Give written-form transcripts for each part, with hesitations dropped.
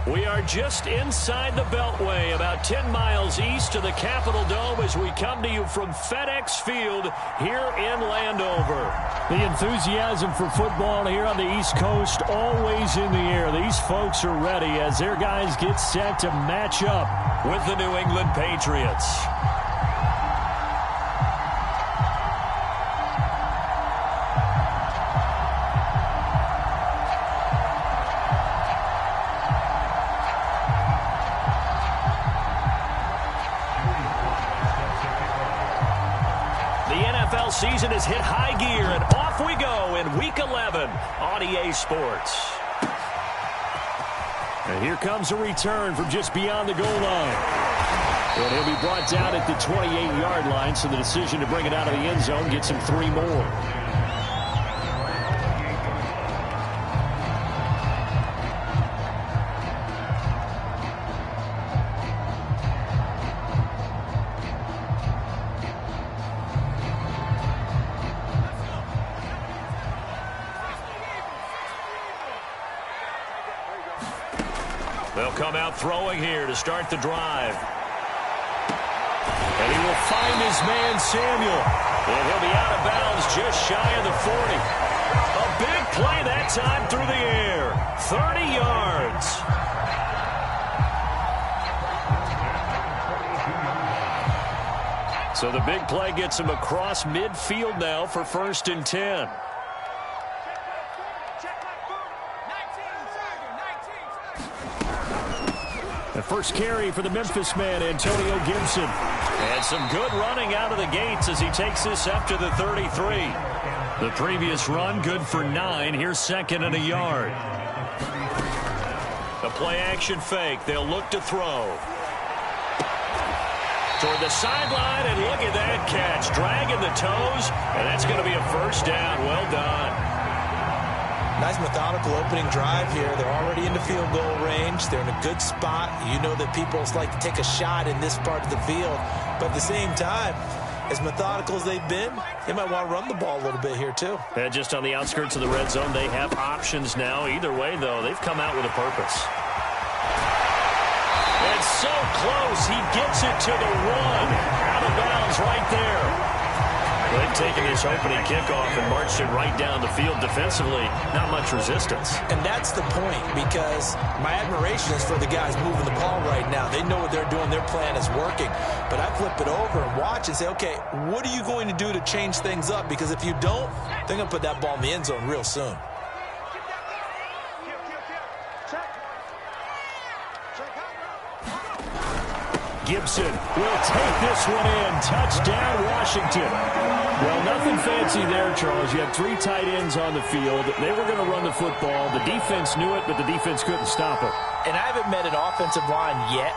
We are just inside the Beltway, about 10 miles east of the Capitol Dome as we come to you from FedEx Field here in Landover. The enthusiasm for football here on the East Coast always in the air. These folks are ready as their guys get set to match up with the New England Patriots. Season has hit high gear, and off we go in Week 11 on EA Sports. And here comes a return from just beyond the goal line. And he'll be brought down at the 28-yard line, so the decision to bring it out of the end zone gets him 3 more. They'll come out throwing here to start the drive. And he will find his man, Samuel. And he'll be out of bounds just shy of the 40. A big play that time through the air. 30 yards. So the big play gets him across midfield now for 1st and 10. The first carry for the Memphis man, Antonio Gibson. And some good running out of the gates as he takes this up to the 33. The previous run good for 9. Here's 2nd and a yard. The play action fake. They'll look to throw. Toward the sideline, and look at that catch. Dragging the toes, and that's going to be a 1st down. Well done. Nice methodical opening drive here. They're already into field goal range. They're in a good spot. You know that people like to take a shot in this part of the field. But at the same time, as methodical as they've been, they might want to run the ball a little bit here too. And just on the outskirts of the red zone, they have options now. Either way, though, they've come out with a purpose. And so close. He gets it to the 1. Out of bounds right there. They've taken this opening kickoff and marched it right down the field defensively. Not much resistance. And that's the point, because my admiration is for the guys moving the ball right now. They know what they're doing. Their plan is working. But I flip it over and watch and say, okay, what are you going to do to change things up? Because if you don't, they're going to put that ball in the end zone real soon. Gibson will take this one in. Touchdown, Washington. Well, nothing fancy there, Charles. You had 3 tight ends on the field. They were going to run the football. The defense knew it, but the defense couldn't stop it. And I haven't met an offensive line yet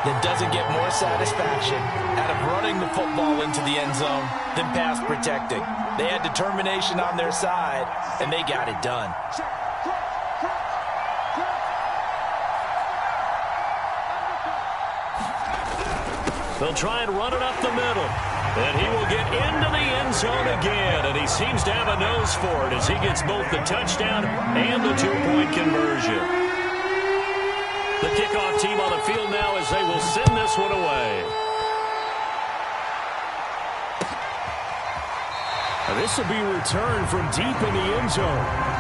that doesn't get more satisfaction out of running the football into the end zone than pass protecting. They had determination on their side, and they got it done. They'll try and run it up the middle. And he will get into the end zone again. And he seems to have a nose for it as he gets both the touchdown and the 2-point conversion. The kickoff team on the field now as they will send this one away. Now this will be returned from deep in the end zone.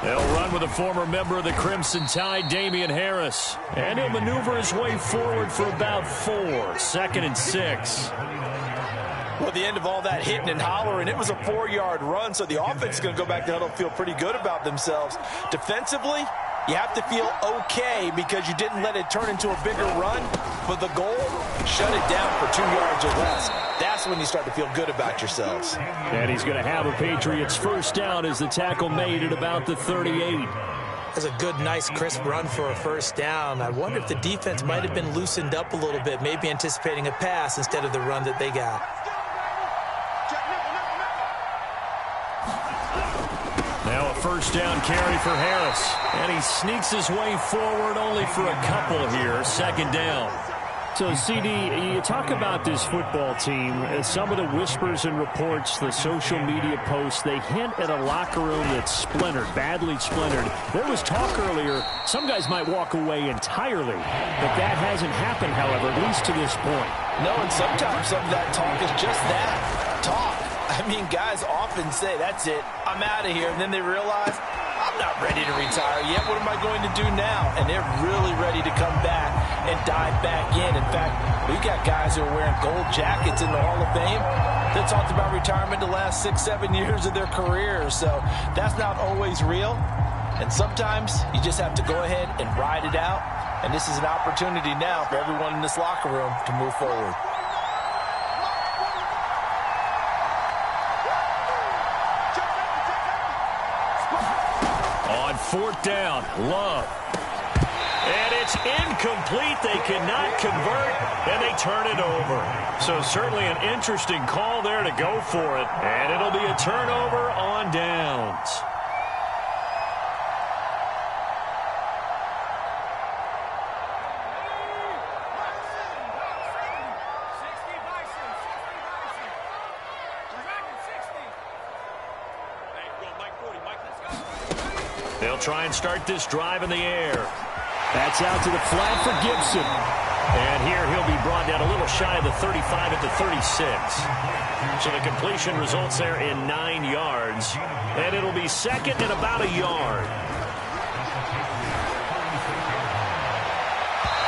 They'll run with a former member of the Crimson Tide, Damian Harris. And he'll maneuver his way forward for about 4. 2nd and 6. Well, the end of all that hitting and hollering, it was a 4-yard run, so the offense is going to go back to huddle, feel pretty good about themselves. Defensively, you have to feel okay because you didn't let it turn into a bigger run. But the goal, shut it down for 2 yards or less. That's when you start to feel good about yourselves. And he's going to have a Patriots 1st down as the tackle made at about the 38. That's a good, nice, crisp run for a first down. I wonder if the defense might have been loosened up a little bit, maybe anticipating a pass instead of the run that they got. Now a first down carry for Harris. And he sneaks his way forward only for a couple here. Second down. So, CD, you talk about this football team, some of the whispers and reports, the social media posts, they hint at a locker room that's splintered, badly splintered. There was talk earlier, some guys might walk away entirely, but that hasn't happened, however, at least to this point. No, and sometimes some of that talk is just that, talk. I mean, guys often say, that's it, I'm out of here, and then they realize, I'm not ready to retire yet. What am I going to do now? And they're really ready to come back and dive back in. In fact, we've got guys who are wearing gold jackets in the Hall of Fame that talked about retirement the last 6-7 years of their careers. So that's not always real. And sometimes you just have to go ahead and ride it out. And this is an opportunity now for everyone in this locker room to move forward. Fourth down, Love. And it's incomplete. They cannot convert, and they turn it over. So certainly an interesting call there to go for it. And it'll be a turnover on downs. They'll try and start this drive in the air. That's out to the flat for Gibson. And here he'll be brought down a little shy of the 35 at the 36. So the completion results there in 9 yards. And it'll be second and about a yard.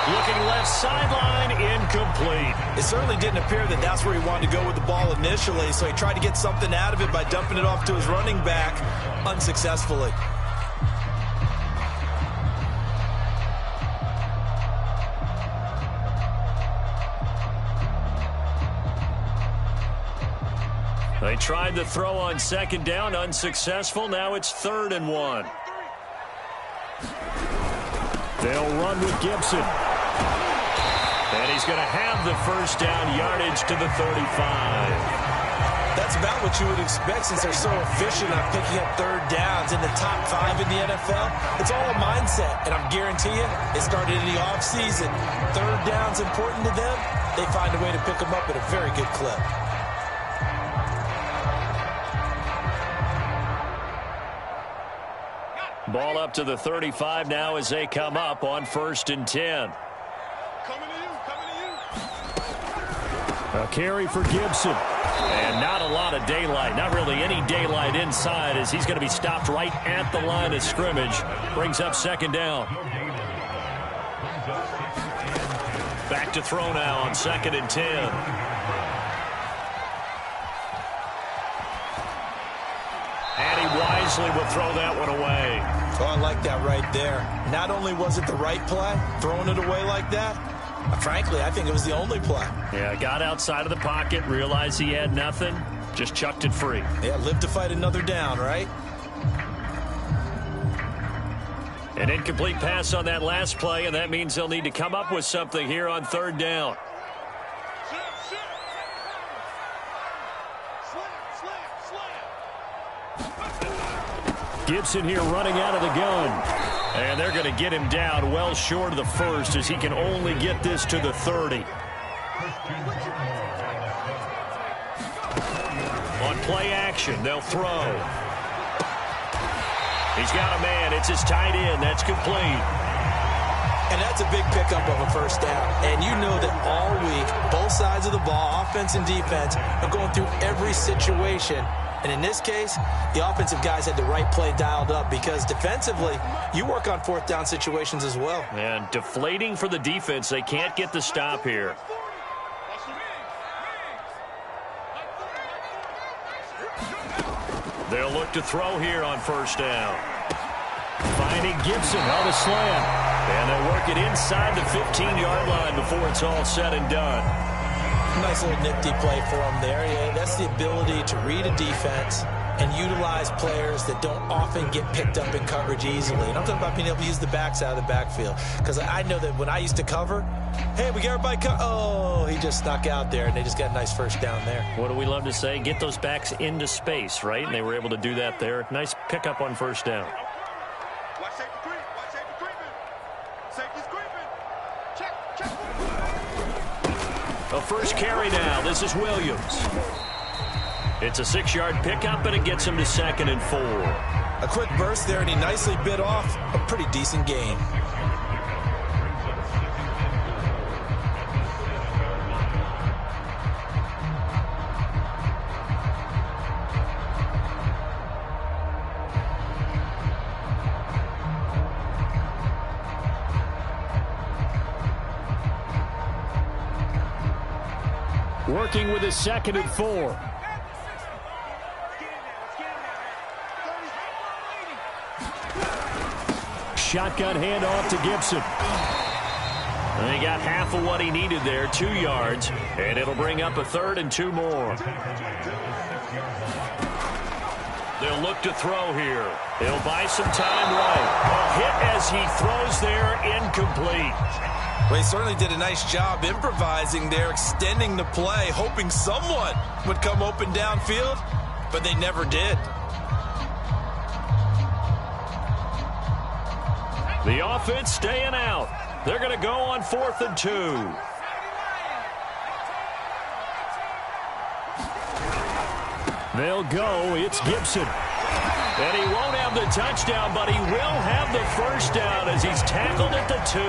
Looking left sideline, incomplete. It certainly didn't appear that that's where he wanted to go with the ball initially, so he tried to get something out of it by dumping it off to his running back unsuccessfully. They tried to throw on second down, unsuccessful. Now it's 3rd and 1. They'll run with Gibson. And he's going to have the first down, yardage to the 35. That's about what you would expect since they're so efficient on picking up third downs in the top 5 in the NFL. It's all a mindset, and I'm guarantee you, it started in the offseason. Third down's important to them. They find a way to pick them up at a very good clip. Ball up to the 35 now as they come up on 1st and 10. A carry for Gibson. And not a lot of daylight, not really any daylight inside as he's going to be stopped right at the line of scrimmage. Brings up second down. Back to throw now on 2nd and 10. And he wisely will throw that one away. Oh, I like that right there. Not only was it the right play, throwing it away like that, frankly, I think it was the only play. Yeah, got outside of the pocket, realized he had nothing, just chucked it free. Yeah, live to fight another down, right? An incomplete pass on that last play, and that means they'll need to come up with something here on 3rd down. Gibson here running out of the gun. And they're going to get him down well short of the 1st as he can only get this to the 30. On play action, they'll throw. He's got a man. It's his tight end. That's complete. And that's a big pickup of a first down. And you know that all week, both sides of the ball, offense and defense, are going through every situation. And in this case, the offensive guys had the right play dialed up because defensively, you work on 4th down situations as well. And deflating for the defense. They can't get the stop here. They'll look to throw here on 1st down. Finding Gibson on a slam. And they'll work it inside the 15-yard line before it's all said and done. Nice little nifty play for him there. Yeah, that's the ability to read a defense and utilize players that don't often get picked up in coverage easily. And I'm talking about being able to use the backs out of the backfield. Because I know that when I used to cover, hey, we got everybody oh, he just snuck out there, and they just got a nice first down there. What do we love to say? Get those backs into space, right? And they were able to do that there. Nice pickup on first down. Watch safety creep. Watch safety creeping. Safety's creeping. Check. A first carry now. This is Williams. It's a 6-yard pickup, and it gets him to 2nd and 4. A quick burst there, and he nicely bit off a pretty decent gain. Working with his 2nd and 4. Shotgun handoff to Gibson. And he got half of what he needed there, 2 yards, and it'll bring up a 3rd and 2 more. They'll look to throw here. He'll buy some time right. A hit as he throws there, incomplete. Well, he certainly did a nice job improvising there, extending the play, hoping someone would come open downfield, but they never did. The offense staying out. They're going to go on 4th and 2. They'll go. It's Gibson. And he won't have the touchdown, but he will have the first down as he's tackled at the 2.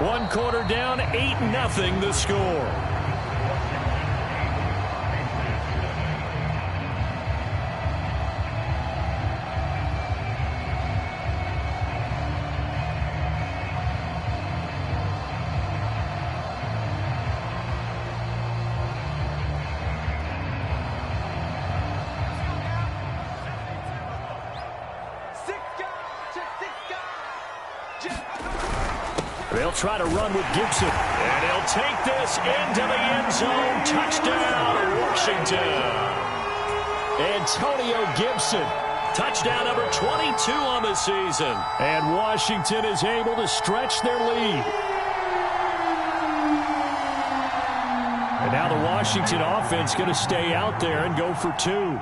One quarter down, 8-0 the score. They'll try to run with Gibson. And he'll take this into the end zone. Touchdown, Washington. Antonio Gibson. Touchdown number 22 on the season. And Washington is able to stretch their lead. And now the Washington offense going to stay out there and go for 2.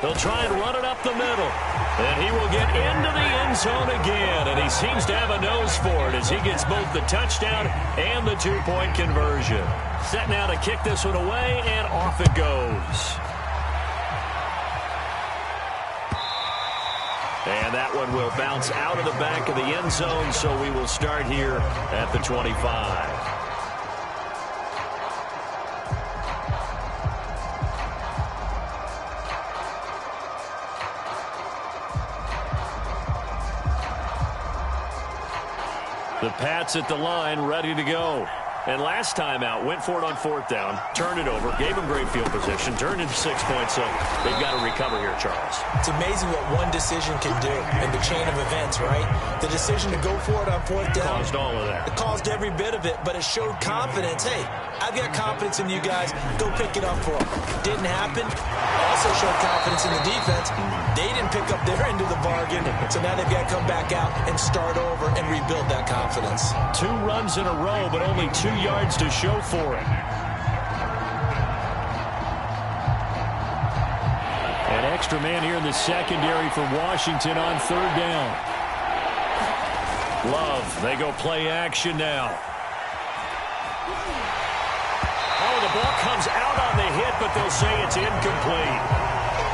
They'll try and run it up the middle. And he will get into the end zone again. And he seems to have a nose for it as he gets both the touchdown and the 2-point conversion. Set now to kick this one away, and off it goes. And that one will bounce out of the back of the end zone, so we will start here at the 25. The Pats at the line, ready to go. And last time out, went for it on 4th down, turned it over, gave him great field position, turned into 6 points, so they've got to recover here, Charles. It's amazing what one decision can do in the chain of events, right? The decision to go for it on 4th down. Caused all of that. It caused every bit of it, but it showed confidence. Hey, I've got confidence in you guys. Go pick it up for them. Didn't happen. Also showed confidence in the defense. They didn't pick up their end of the bargain, so now they've got to come back out and start over and rebuild that confidence. 2 runs in a row, but only 2 yards to show for it. An extra man here in the secondary for Washington on 3rd down. Love, they go play action now. Oh, the ball comes out on the hit, but they'll say it's incomplete.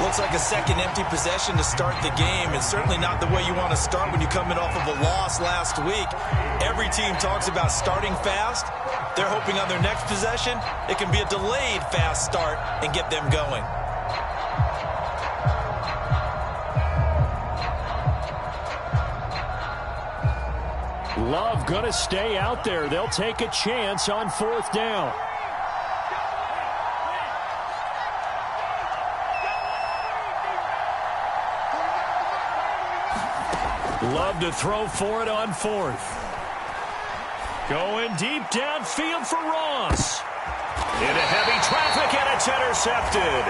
Looks like a second empty possession to start the game, and certainly not the way you want to start when you're coming off of a loss last week. Every team talks about starting fast. They're hoping on their next possession, it can be a delayed fast start and get them going. Love going to stay out there. They'll take a chance on 4th down. Love to throw for it on fourth. Going deep downfield for Ross. Into heavy traffic, and it's intercepted.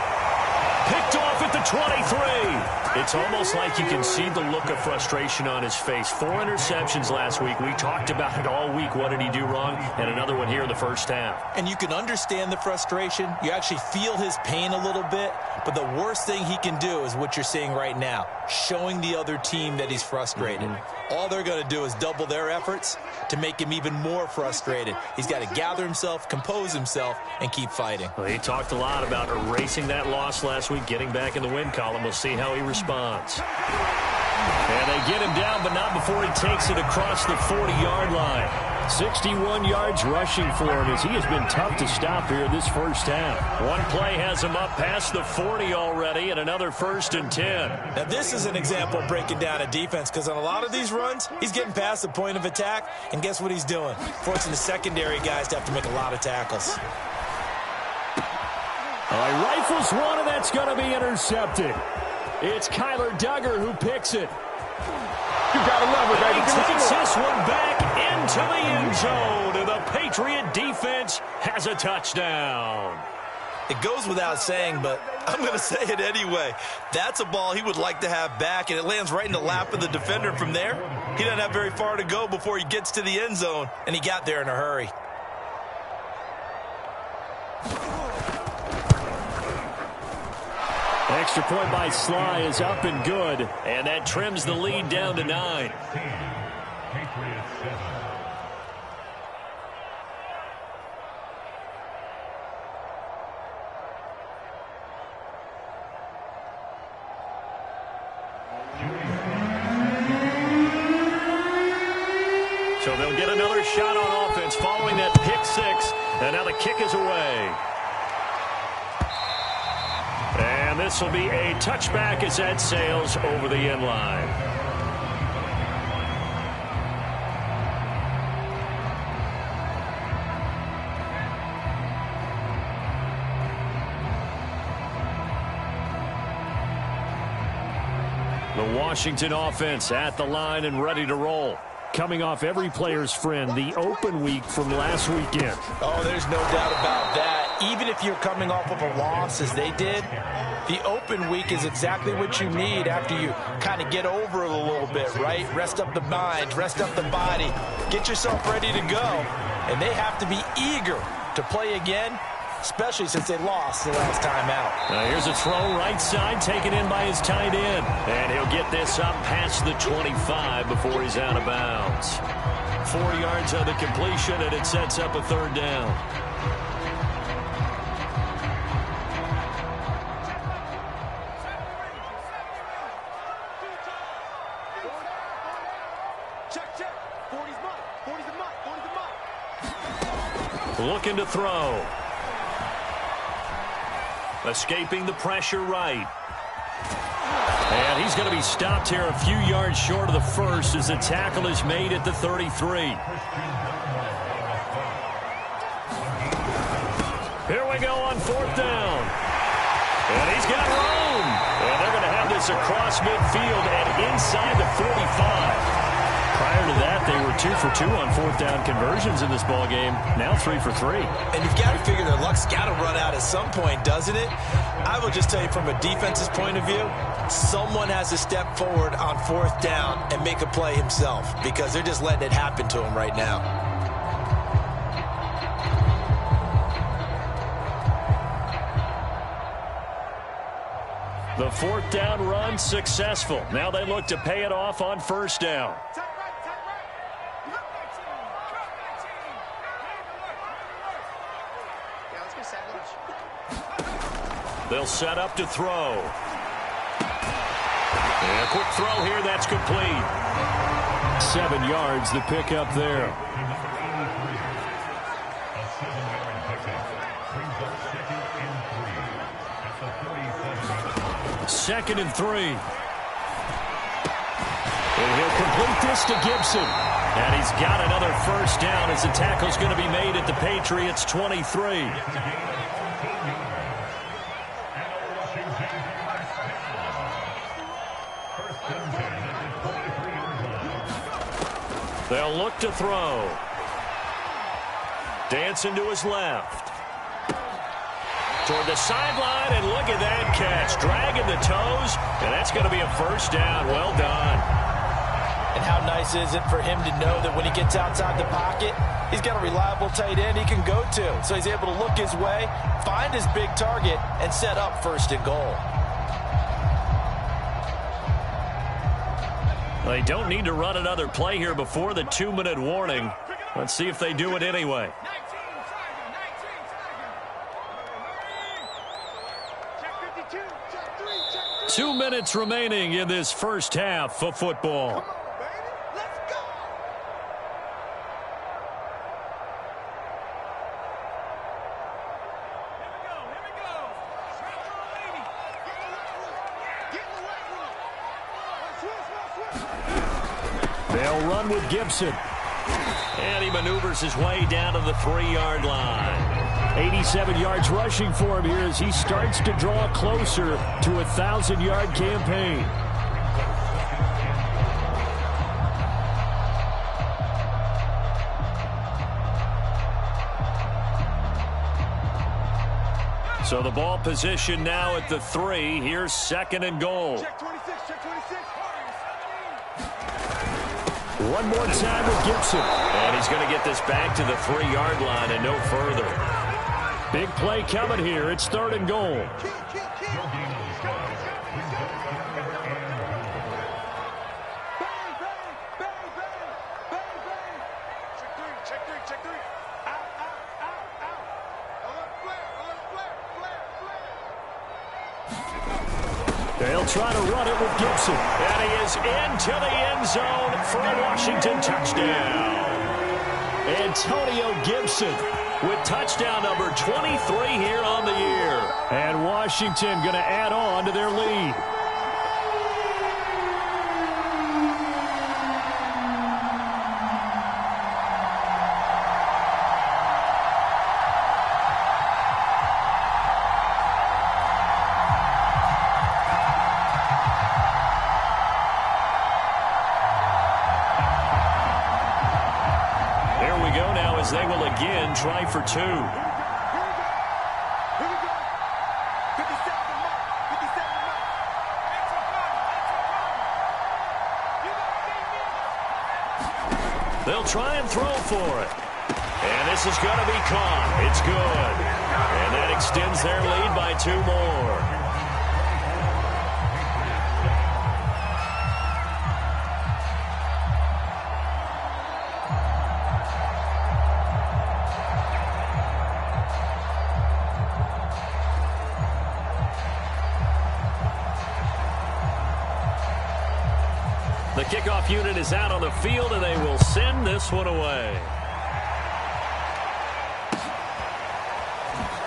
Picked off at the 23. It's almost like you can see the look of frustration on his face. 4 interceptions last week. We talked about it all week. What did he do wrong? And another one here in the first half. And you can understand the frustration. You actually feel his pain a little bit. But the worst thing he can do is what you're seeing right now, showing the other team that he's frustrated. All they're going to do is double their efforts to make him even more frustrated. He's got to gather himself, compose himself, and keep fighting. Well, he talked a lot about erasing that loss last week, getting back in the win column. We'll see how he responds. And they get him down, but not before he takes it across the 40-yard line. 61 yards rushing for him as he has been tough to stop here this first half. One play has him up past the 40 already, and another 1st and 10. Now, this is an example of breaking down a defense, because on a lot of these runs, he's getting past the point of attack, and guess what he's doing? Forcing the secondary guys to have to make a lot of tackles. He rifles one, and that's going to be intercepted. It's Kyler Duggar who picks it. You gotta love it, baby. He takes this one back into the end zone, and the Patriot defense has a touchdown. It goes without saying, but I'm going to say it anyway. That's a ball he would like to have back, and it lands right in the lap of the defender from there. He doesn't have very far to go before he gets to the end zone, and he got there in a hurry. Extra point by Sly is up and good. And that trims the lead down to 9. So they'll get another shot on offense following that pick 6. And now the kick is away. And this will be a touchback as that sails over the end line. The Washington offense at the line and ready to roll. Coming off every player's friend, the open week from last weekend. Oh, there's no doubt about that. Even if you're coming off of a loss as they did, the open week is exactly what you need after you kind of get over it a little bit, right? Rest up the mind, rest up the body, get yourself ready to go. And they have to be eager to play again, especially since they lost the last time out. Now here's a throw right side, taken in by his tight end. And he'll get this up past the 25 before he's out of bounds. 4 yards on the completion, and it sets up a 3rd down. Looking to throw. Escaping the pressure right. And he's going to be stopped here a few yards short of the first as the tackle is made at the 33. Here we go on 4th down. And he's got room. And they're going to have this across midfield and inside the 45. Prior to that, they were 2 for 2 on 4th down conversions in this ball game. Now 3 for 3. And you've got to figure their luck's got to run out at some point, doesn't it? I will just tell you from a defense's point of view, someone has to step forward on 4th down and make a play himself, because they're just letting it happen to him right now. The 4th down run successful. Now they look to pay it off on 1st down. They'll set up to throw. And a quick throw here, that's complete. 7 yards, the pickup there. Second and 3. And he'll complete this to Gibson. And he's got another 1st down as the tackle's going to be made at the Patriots' 23. They'll look to throw. Dancing to his left. Toward the sideline, and look at that catch. Dragging the toes, and that's going to be a first down. Well done. And how nice is it for him to know that when he gets outside the pocket, he's got a reliable tight end he can go to. So he's able to look his way, find his big target, and set up first and goal. They don't need to run another play here before the 2-minute warning. Let's see if they do it anyway. 2 minutes remaining in this first half of football. They'll run with Gibson. And he maneuvers his way down to the 3-yard line. 87 yards rushing for him here as he starts to draw closer to a 1,000-yard campaign. So the ball position now at the 3. Here's second and goal. Check 26, check 26. One more time with Gibson. And he's going to get this back to the 3-yard line and no further. Big play coming here. It's third and goal. They'll try to run it with Gibson. And he is into the end zone for a Washington touchdown. Antonio Gibson with touchdown number 23 here on the year. And Washington going to add on to their lead. They will again try for 2. They'll try and throw for it. And this is going to be caught. It's good. And that extends their lead by 2 more. The kickoff unit is out on the field, and they will send this one away.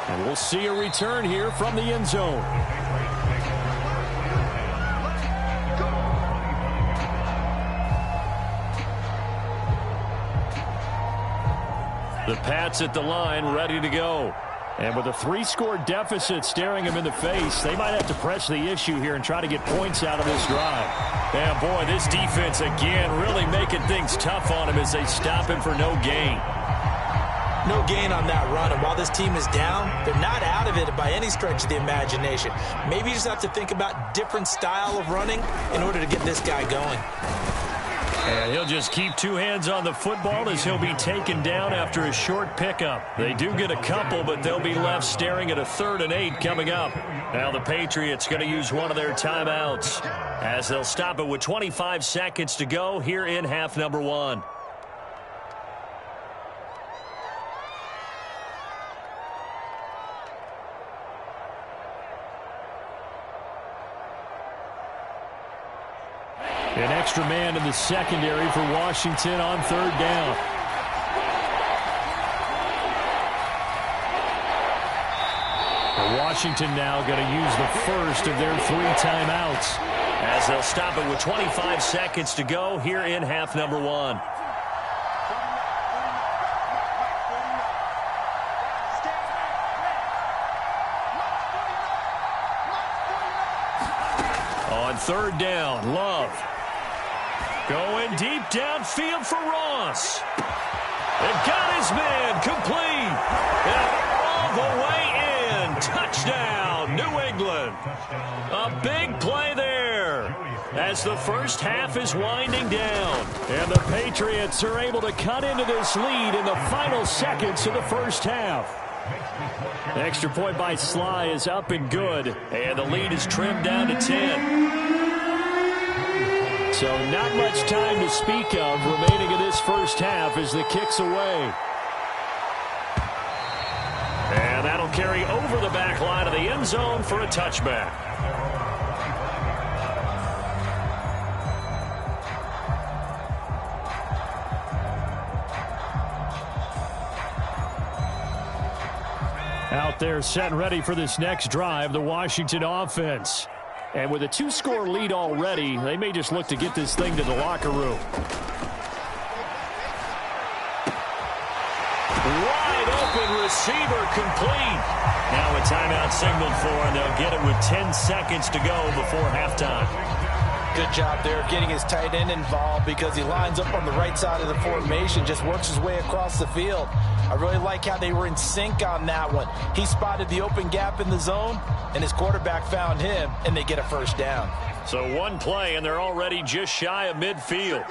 And we'll see a return here from the end zone. The Pats at the line, ready to go. And with a 3-score deficit staring him in the face, they might have to press the issue here and try to get points out of this drive. And boy, this defense again really making things tough on him as they stop him for no gain. No gain on that run, and while this team is down, they're not out of it by any stretch of the imagination. Maybe you just have to think about different style of running in order to get this guy going. And he'll just keep 2 hands on the football as he'll be taken down after a short pickup. They do get a couple, but they'll be left staring at a 3rd and 8 coming up. Now the Patriots going to use one of their timeouts as they'll stop it with 25 seconds to go here in half number 1. An extra man in the secondary for Washington on 3rd down. Washington now going to use the first of their 3 timeouts. As they'll stop it with 25 seconds to go here in half number 1. On 3rd down, Love. Going deep downfield for Ross. And got his man complete. And all the way in. Touchdown, New England. A big play there as the first half is winding down. And the Patriots are able to cut into this lead in the final seconds of the first half. The extra point by Sly is up and good. And the lead is trimmed down to 10. So not much time to speak of remaining in this first half as the kick's away. And that'll carry over the back line of the end zone for a touchback. Out there set and ready for this next drive, the Washington offense. And with a 2-score lead already, they may just look to get this thing to the locker room. Wide open receiver complete. Now a timeout signaled for, and they'll get it with 10 seconds to go before halftime. Good job there getting his tight end involved because he lines up on the right side of the formation, just works his way across the field. I really like how they were in sync on that one. He spotted the open gap in the zone, and his quarterback found him, and they get a first down. So one play, and they're already just shy of midfield.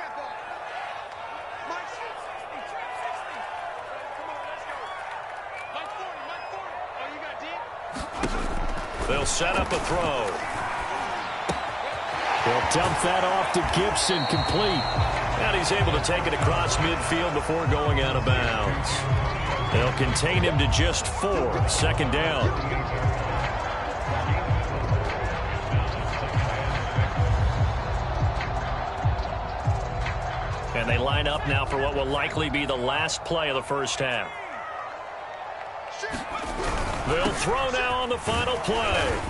They'll set up a throw. They'll dump that off to Gibson, complete. And he's able to take it across midfield before going out of bounds. They'll contain him to just 4. Second down. And they line up now for what will likely be the last play of the first half. They'll throw now on the final play.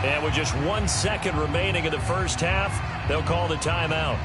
And with just 1 second remaining in the first half, they'll call the timeout.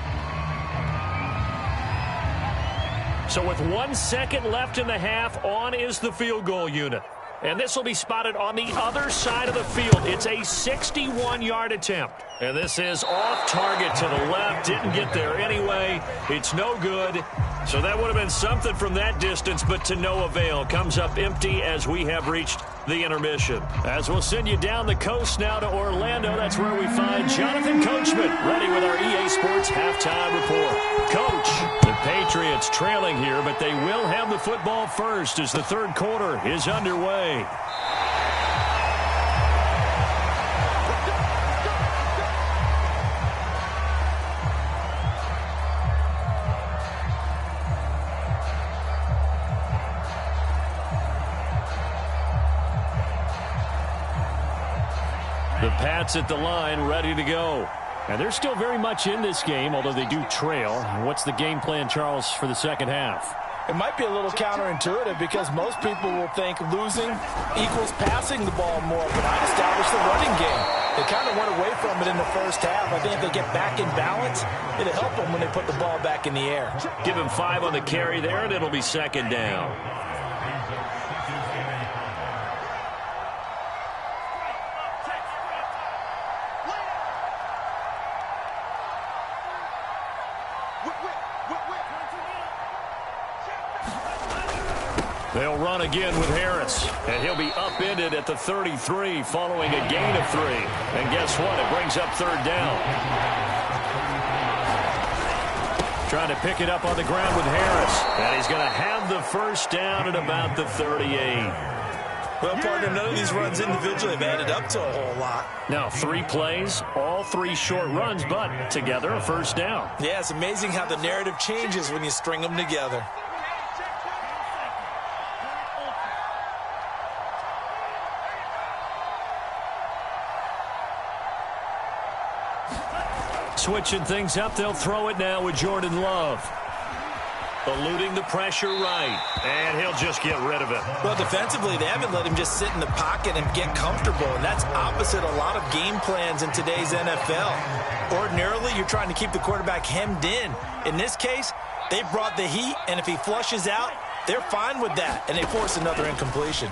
So with 1 second left in the half, on is the field goal unit. And this will be spotted on the other side of the field. It's a 61-yard attempt. And this is off target to the left. Didn't get there anyway. It's no good. So that would have been something from that distance, but to no avail. Comes up empty as we have reached the intermission. As we'll send you down the coast now to Orlando, that's where we find Jonathan Coachman, ready with our EA Sports halftime report. Coach, the Patriots trailing here, but they will have the football first as the third quarter is underway. The Pats at the line, ready to go. And they're still very much in this game, although they do trail. What's the game plan, Charles, for the second half? It might be a little counterintuitive because most people will think losing equals passing the ball more, but I established the running game. They kind of went away from it in the first half. I think if they get back in balance, it'll help them when they put the ball back in the air. Give him 5 on the carry there, and it'll be second down. They'll run again with Harris, and he'll be upended at the 33 following a gain of 3. And guess what? It brings up third down. Trying to pick it up on the ground with Harris, and he's going to have the first down at about the 38. Well, partner, none of these runs individually have added up to a whole lot. Now 3 plays, all 3 short runs, but together a first down. Yeah, it's amazing how the narrative changes when you string them together. Switching things up, they'll throw it now with Jordan Love. Eluding the pressure right, and he'll just get rid of it. Well, defensively, they haven't let him just sit in the pocket and get comfortable, and that's opposite a lot of game plans in today's NFL. Ordinarily, you're trying to keep the quarterback hemmed in. In this case, they brought the heat, and if he flushes out, they're fine with that, and they force another incompletion.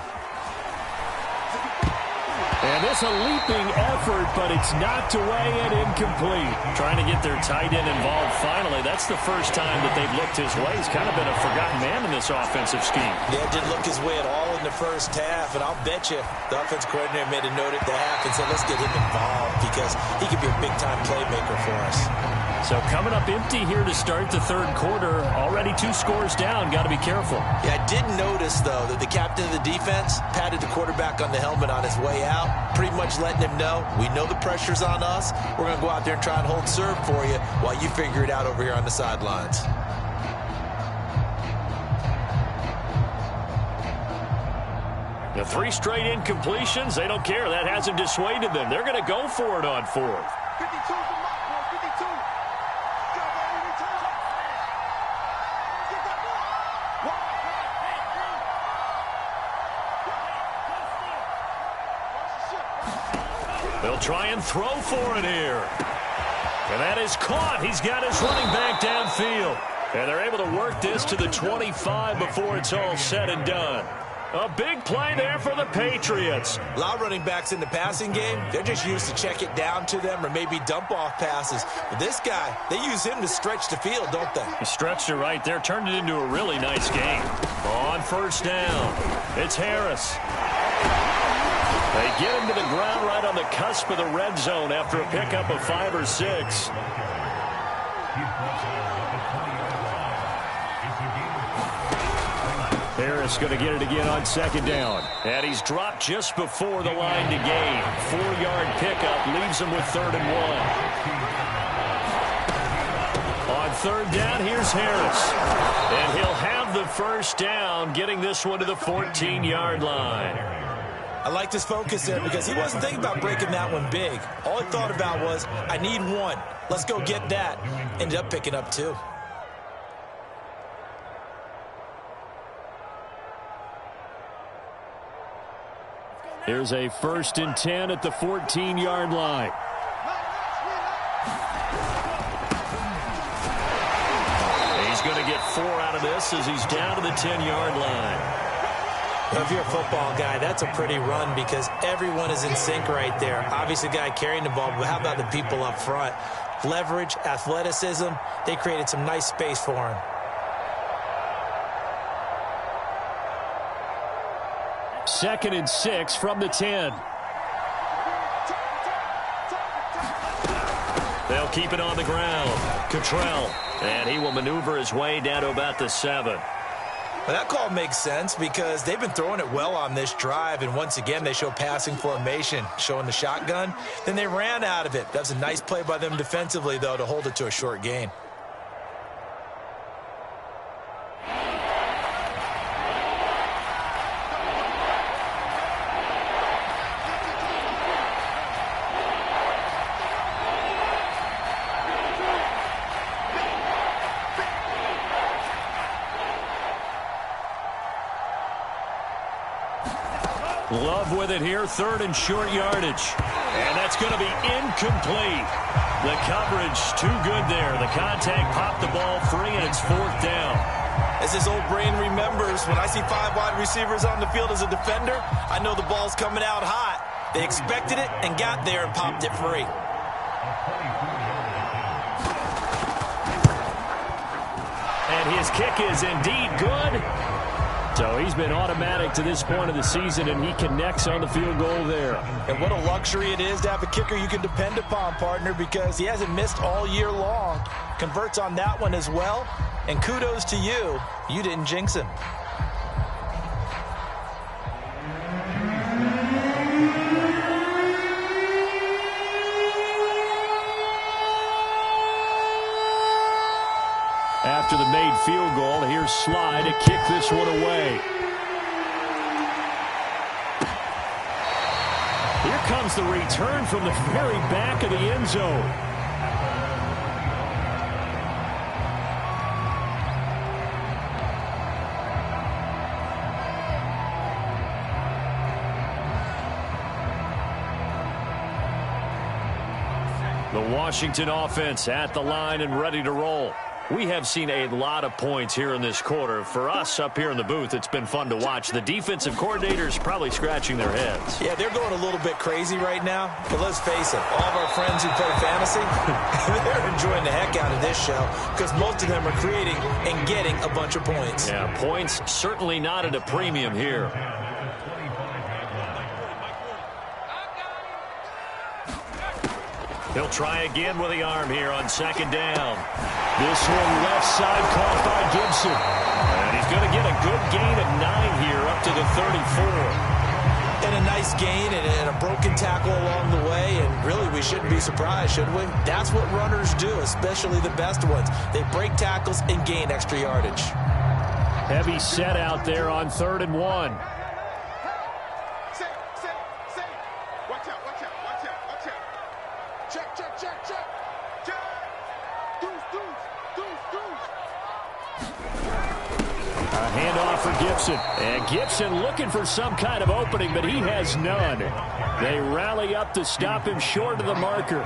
And this a leaping effort, but it's knocked away and incomplete. Trying to get their tight end involved finally. That's the first time that they've looked his way. He's kind of been a forgotten man in this offensive scheme. Yeah, didn't look his way at all in the first half, and I'll bet you the offense coordinator made a note at the half and said, let's get him involved because he could be a big-time playmaker for us. So coming up empty here to start the third quarter. Already 2 scores down. Got to be careful. Yeah, I did notice, though, that the captain of the defense patted the quarterback on the helmet on his way out, pretty much letting him know, we know the pressure's on us. We're going to go out there and try and hold serve for you while you figure it out over here on the sidelines. The 3 straight incompletions, they don't care. That hasn't dissuaded them. They're going to go for it on 4th. 52's the mark, boy. 52. Get that ball. They'll try and throw for it here. And that is caught. He's got his running back downfield. And they're able to work this to the 25 before it's all said and done. A big play there for the Patriots. A lot of running backs in the passing game, they're just used to check it down to them or maybe dump off passes. But this guy, they use him to stretch the field, don't they? He stretched it right there, turned it into a really nice game. On first down, it's Harris. They get him to the ground right on the cusp of the red zone after a pickup of 5 or 6. Harris going to get it again on second down. And he's dropped just before the line to gain. 4-yard pickup leaves him with 3rd and 1. On third down, here's Harris. And he'll have the first down, getting this one to the 14-yard line. I like this focus there because he wasn't thinking about breaking that one big. All he thought about was, I need 1. Let's go get that. Ended up picking up 2. Here's a 1st and 10 at the 14-yard line. He's going to get 4 out of this as he's down to the 10-yard line. Well, if you're a football guy, that's a pretty run because everyone is in sync right there. Obviously, the guy carrying the ball, but how about the people up front? Leverage, athleticism, they created some nice space for him. Second and 6 from the 10. They'll keep it on the ground. Cottrell. And he will maneuver his way down to about the 7. Well, that call makes sense because they've been throwing it well on this drive, and once again they show passing formation, showing the shotgun. Then they ran out of it. That was a nice play by them defensively, though, to hold it to a short gain. Love with it here, 3rd and short yardage. And that's going to be incomplete. The coverage too good there. The contact popped the ball free, and it's 4th down. As his old brain remembers, when I see 5 wide receivers on the field as a defender, I know the ball's coming out hot. They expected it and got there and popped it free. And his kick is indeed good. So he's been automatic to this point of the season, and he connects on the field goal there. And what a luxury it is to have a kicker you can depend upon, partner, because he hasn't missed all year long. Converts on that one as well. And kudos to you. You didn't jinx him. After the made field goal, here's Sly to kick this one away. Here comes the return from the very back of the end zone. The Washington offense at the line and ready to roll. We have seen a lot of points here in this quarter. For us up here in the booth, it's been fun to watch. The defensive coordinators probably scratching their heads. Yeah, they're going a little bit crazy right now. But let's face it, all of our friends who play fantasy, they're enjoying the heck out of this show because most of them are creating and getting a bunch of points. Yeah, points certainly not at a premium here. He'll try again with the arm here on second down. This one left side caught by Gibson. And he's going to get a good gain of 9 here up to the 34. And a nice gain and a broken tackle along the way. And really, we shouldn't be surprised, should we? That's what runners do, especially the best ones. They break tackles and gain extra yardage. Heavy set out there on 3rd and 1. Handoff for Gibson. And Gibson looking for some kind of opening, but he has none. They rally up to stop him short of the marker.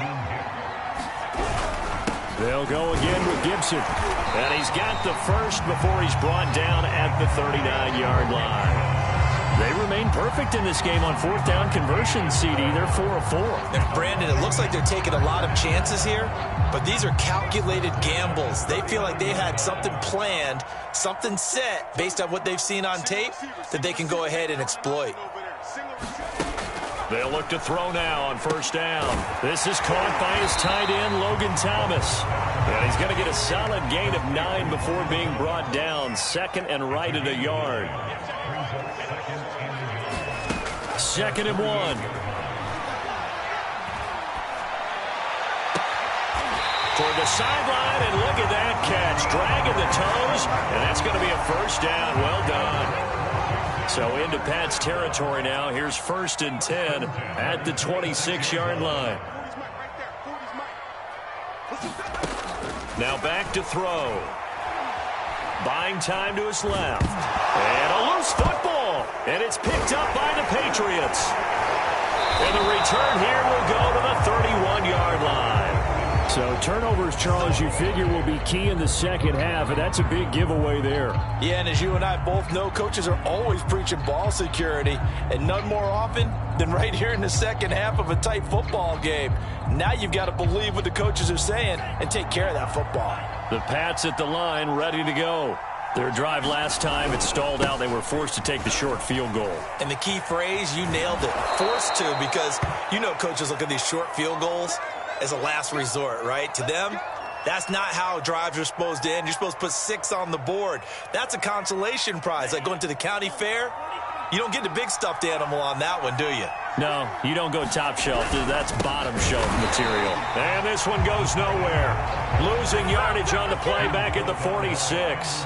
They'll go again with Gibson. And he's got the first before he's brought down at the 39-yard line. They remain perfect in this game on 4th down conversion, CD. They're 4 of 4. And Brandon, it looks like they're taking a lot of chances here, but these are calculated gambles. They feel like they had something planned, something set based on what they've seen on tape that they can go ahead and exploit. They'll look to throw now on 1st down. This is caught by his tight end, Logan Thomas. And he's going to get a solid gain of 9 before being brought down. 2nd and right at a yard. 2nd and 1. Toward the sideline, and look at that catch. Dragging the toes, and that's going to be a 1st down. Well done. So into Pat's territory now. Here's 1st and 10 at the 26-yard line. Now back to throw. Buying time to his left. And a loose football. And it's picked up by the Patriots. And the return here will go to the 31-yard line. So turnovers, Charles, you figure will be key in the second half, and that's a big giveaway there. Yeah, and as you and I both know, coaches are always preaching ball security, and none more often than right here in the second half of a tight football game. Now you've got to believe what the coaches are saying and take care of that football. The Pats at the line, ready to go. Their drive last time, it stalled out. They were forced to take the short field goal. And the key phrase, you nailed it, forced to, because you know coaches look at these short field goals as a last resort, right? To them, that's not how drives are supposed to end. You're supposed to put 6 on the board. That's a consolation prize. Like going to the county fair, you don't get the big stuffed animal on that one, do you? No, you don't go top shelf. That's bottom shelf material. And this one goes nowhere. Losing yardage on the play back at the 46.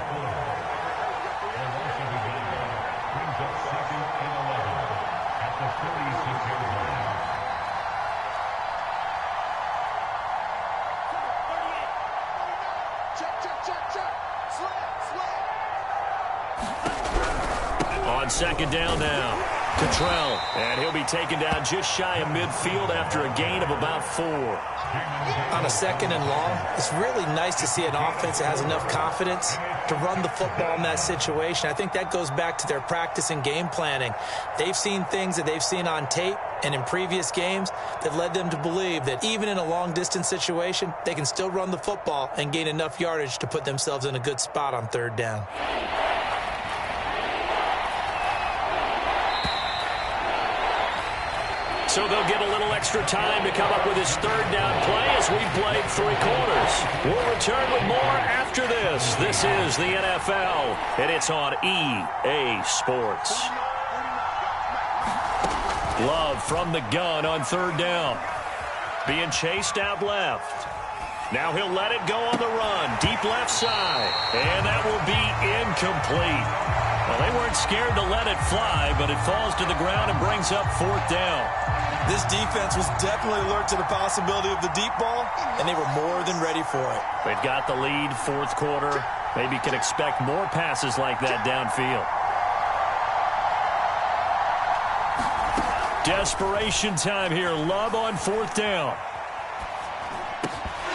On 2nd down now, Cottrell, and he'll be taken down just shy of midfield after a gain of about 4. On a 2nd and long, it's really nice to see an offense that has enough confidence to run the football in that situation. I think that goes back to their practice and game planning. They've seen things that they've seen on tape and in previous games that led them to believe that even in a long-distance situation, they can still run the football and gain enough yardage to put themselves in a good spot on 3rd down. So they'll get a little extra time to come up with his 3rd down play as we played 3 quarters. We'll return with more after this. This is the NFL, and it's on EA Sports. Love from the gun on 3rd down. Being chased out left. Now he'll let it go on the run. Deep left side. And that will be incomplete. Well, they weren't scared to let it fly, but it falls to the ground and brings up 4th down. This defense was definitely alert to the possibility of the deep ball, and they were more than ready for it. They've got the lead, 4th quarter. Maybe can expect more passes like that downfield. Desperation time here. Love on 4th down.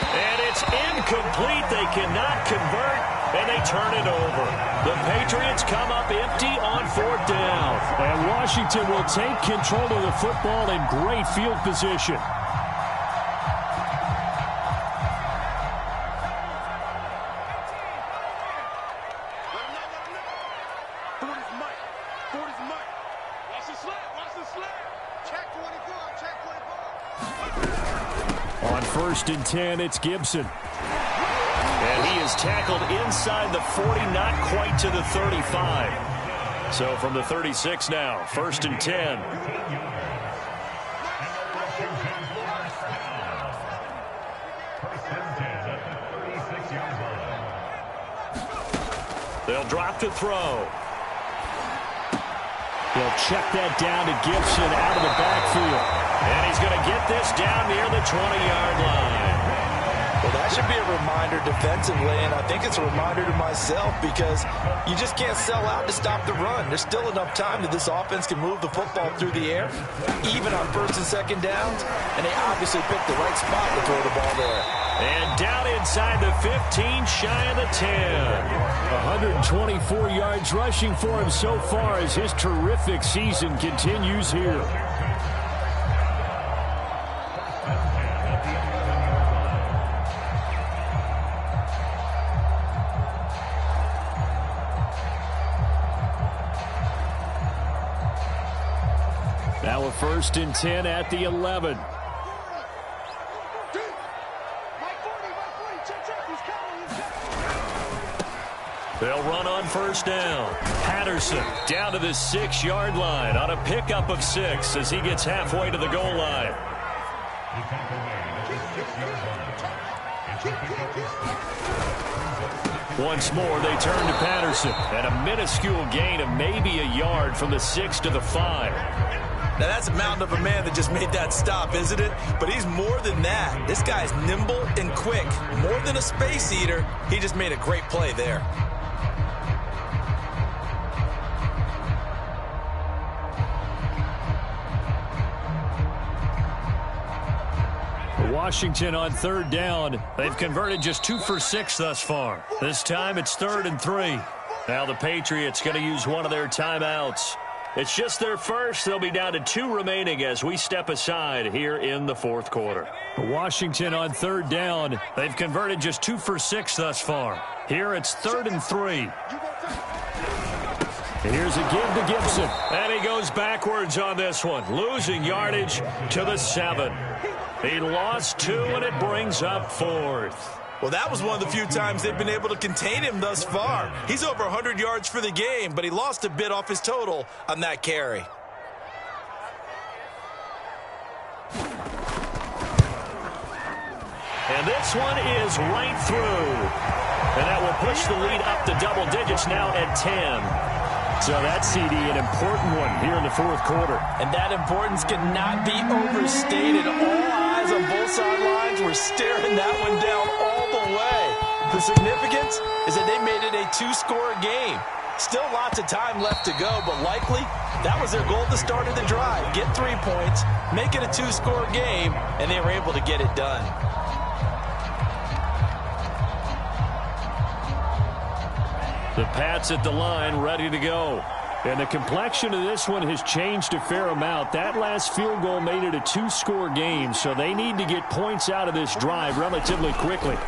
And it's incomplete. They cannot convert, and they turn it over. The Patriots come up empty on 4th down. And Washington will take control of the football in great field position. On 1st and 10, it's Gibson. And he is tackled inside the 40, not quite to the 35. So from the 36 now, 1st and 10. They'll drop to throw. They'll check that down to Gibson out of the backfield. And he's going to get this down near the 20-yard line. Well, that should be a reminder defensively, and I think it's a reminder to myself because you just can't sell out to stop the run. There's still enough time that this offense can move the football through the air, even on 1st and 2nd downs, and they obviously picked the right spot to throw the ball there. And down inside the 15, shy of the 10. 124 yards rushing for him so far as his terrific season continues here. Now a 1st and 10 at the 11. They'll run on 1st down. Patterson down to the 6-yard line on a pickup of 6 as he gets halfway to the goal line. Once more, they turn to Patterson. And a minuscule gain of maybe a yard from the 6 to the 5. Now, that's a mountain of a man that just made that stop, isn't it? But he's more than that. This guy's nimble and quick. More than a space eater, he just made a great play there. Washington on 3rd down. They've converted just 2 for 6 thus far. This time it's 3rd and 3. Now the Patriots going to use one of their timeouts. It's just their first. They'll be down to 2 remaining as we step aside here in the 4th quarter. Washington on 3rd down. They've converted just 2 for 6 thus far. Here it's 3rd and 3. And here's a give to Gibson. And he goes backwards on this one, losing yardage to the 7. He lost 2, and it brings up 4th. Well, that was one of the few times they've been able to contain him thus far. He's over 100 yards for the game, but he lost a bit off his total on that carry. And this one is right through. And that will push the lead up to double digits now at 10. So that CD, an important one here in the 4th quarter. And that importance cannot be overstated. All eyes on both sidelines were staring that one down all the way. The significance is that they made it a 2-score game. Still lots of time left to go, but likely that was their goal at the start of the drive. Get 3 points, make it a 2-score game, and they were able to get it done. The Pats at the line, ready to go. And the complexion of this one has changed a fair amount. That last field goal made it a 2-score game, so they need to get points out of this drive relatively quickly.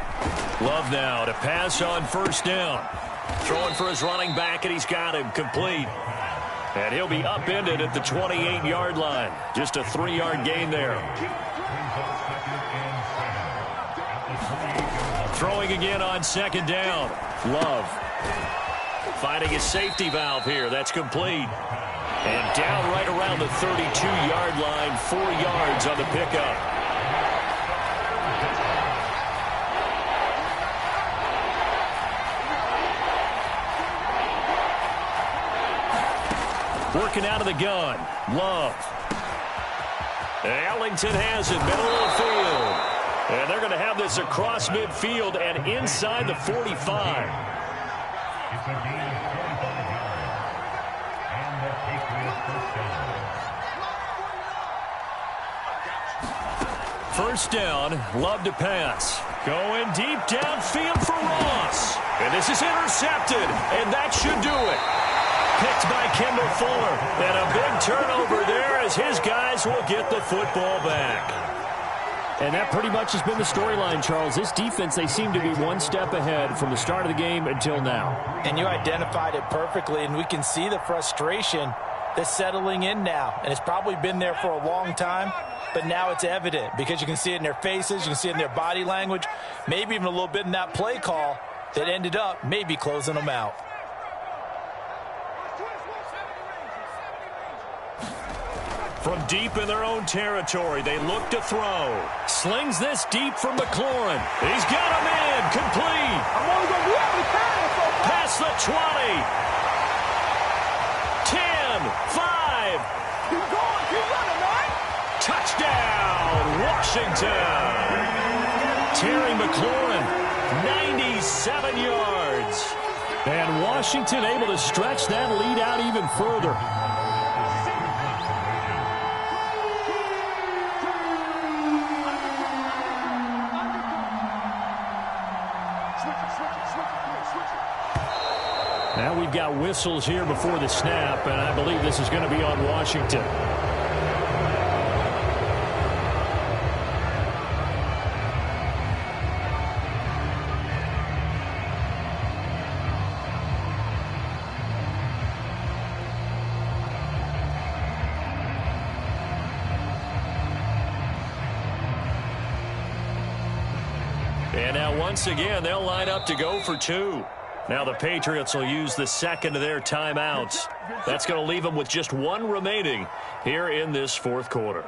Love now to pass on 1st down. Throwing for his running back, and he's got him complete. And he'll be upended at the 28-yard line. Just a 3-yard gain there. Throwing again on 2nd down. Love. Finding his safety valve here. That's complete. And down right around the 32-yard line. 4 yards on the pickup. Working out of the gun. Love. Ellington has it. Middle of the field. And they're going to have this across midfield and inside the 45. First down, Love to pass. Going deep downfield for Ross. And this is intercepted, and that should do it. Picked by Kendall Fuller. And a big turnover there as his guys will get the football back. And that pretty much has been the storyline, Charles. This defense, they seem to be one step ahead from the start of the game until now. And you identified it perfectly, and we can see the frustration that's settling in now. And it's probably been there for a long time, but now it's evident because you can see it in their faces, you can see it in their body language, maybe even a little bit in that play call that ended up maybe closing them out. From deep in their own territory, they look to throw. Slings this deep from McLaurin. He's got him in. Complete. I'm only going to be able to carry it so far. Past the 20. 10, 5. Keep going. Keep running, man. Touchdown, Washington. Terry McLaurin, 97 yards. And Washington able to stretch that lead out even further. Now we've got whistles here before the snap, and I believe this is going to be on Washington. And now once again, they'll line up to go for two. Now the Patriots will use the second of their timeouts. That's going to leave them with just one remaining here in this fourth quarter.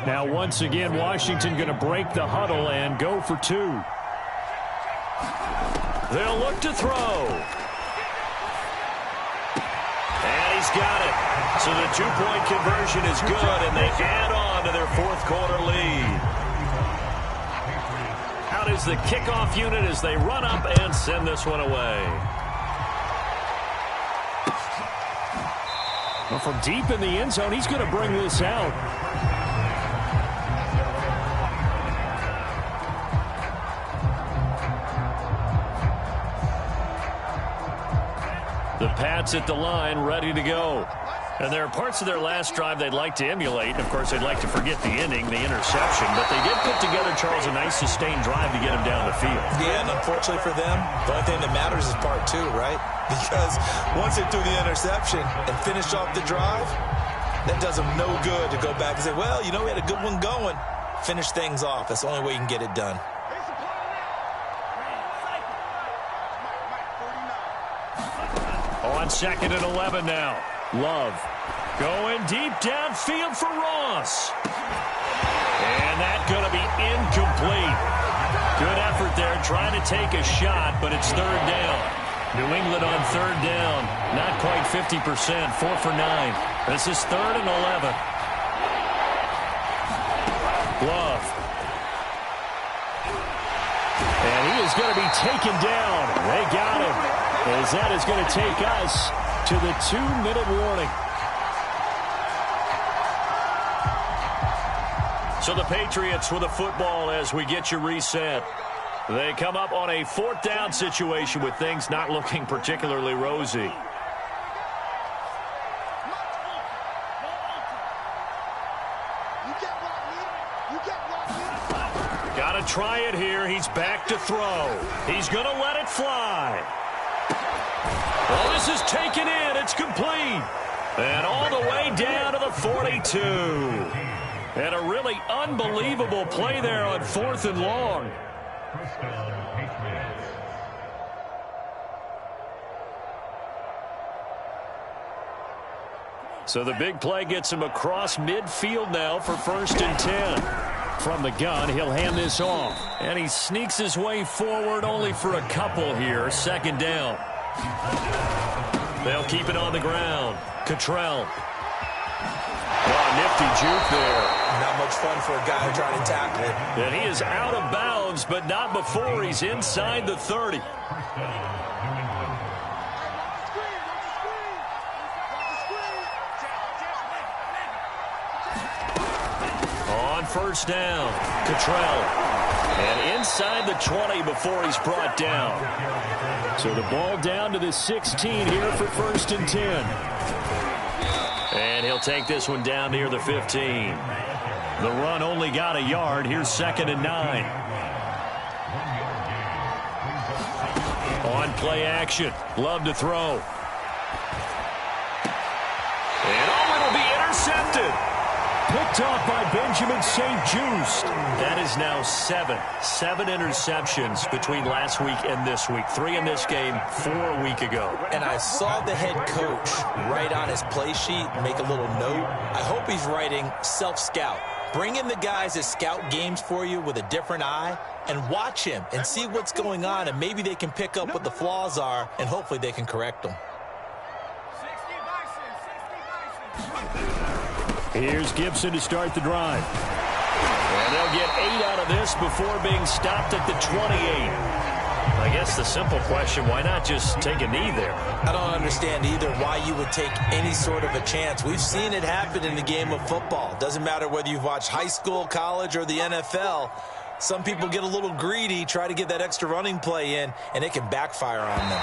Now once again, Washington going to break the huddle and go for two. They'll look to throw. And he's got it. So the two-point conversion is good, and they add on to their fourth quarter lead. Out is the kickoff unit as they run up and send this one away. Well, from deep in the end zone, he's going to bring this out. The Pats at the line, ready to go. And there are parts of their last drive they'd like to emulate. And, of course, they'd like to forget the inning, the interception. But they did put together, Charles, a nice sustained drive to get him down the field. Yeah, and unfortunately for them, the only thing that matters is part two, right? Because once they threw the interception and finished off the drive, that does them no good to go back and say, well, you know, we had a good one going. Finish things off. That's the only way you can get it done. On second and 11 now. Love going deep downfield for Ross. And that's going to be incomplete. Good effort there trying to take a shot, but it's third down. New England on third down. Not quite 50%. 4 for 9. This is third and 11. Love. And he is going to be taken down. They got him. As that is going to take us to the 2-minute warning. So the Patriots with the football as we get you reset. They come up on a fourth down situation with things not looking particularly rosy. Got to try it here. He's back to throw. He's going to let it fly. Well, this is taken in. It's complete. And all the way down to the 42. And a really unbelievable play there on fourth and long. So the big play gets him across midfield now for first and 10. From the gun, he'll hand this off. And he sneaks his way forward only for a couple here. Second down. They'll keep it on the ground. Cottrell. Oh, nifty juke there. Not much fun for a guy trying to tackle it. And he is out of bounds, but not before he's inside the 30. first down. Cottrell. And inside the 20 before he's brought down. So the ball down to the 16 here for 1st and 10. And he'll take this one down near the 15. The run only got a yard. Here's 2nd and 9. On play action. Love to throw. And it'll be intercepted. Picked off by Benjamin St-Juste. That is now 7 interceptions between last week and this week. 3 in this game, 4 a week ago. And I saw the head coach write on his play sheet, make a little note. I hope he's writing self-scout. Bring in the guys that scout games for you with a different eye and watch him and see what's going on, and maybe they can pick up what the flaws are, and hopefully they can correct them. Here's Gibson to start the drive. And they'll get 8 out of this before being stopped at the 28. I guess the simple question, why not just take a knee there? I don't understand either why you would take any sort of a chance. We've seen it happen in the game of football. Doesn't matter whether you've watched high school, college, or the NFL. Some people get a little greedy, try to get that extra running play in, and it can backfire on them.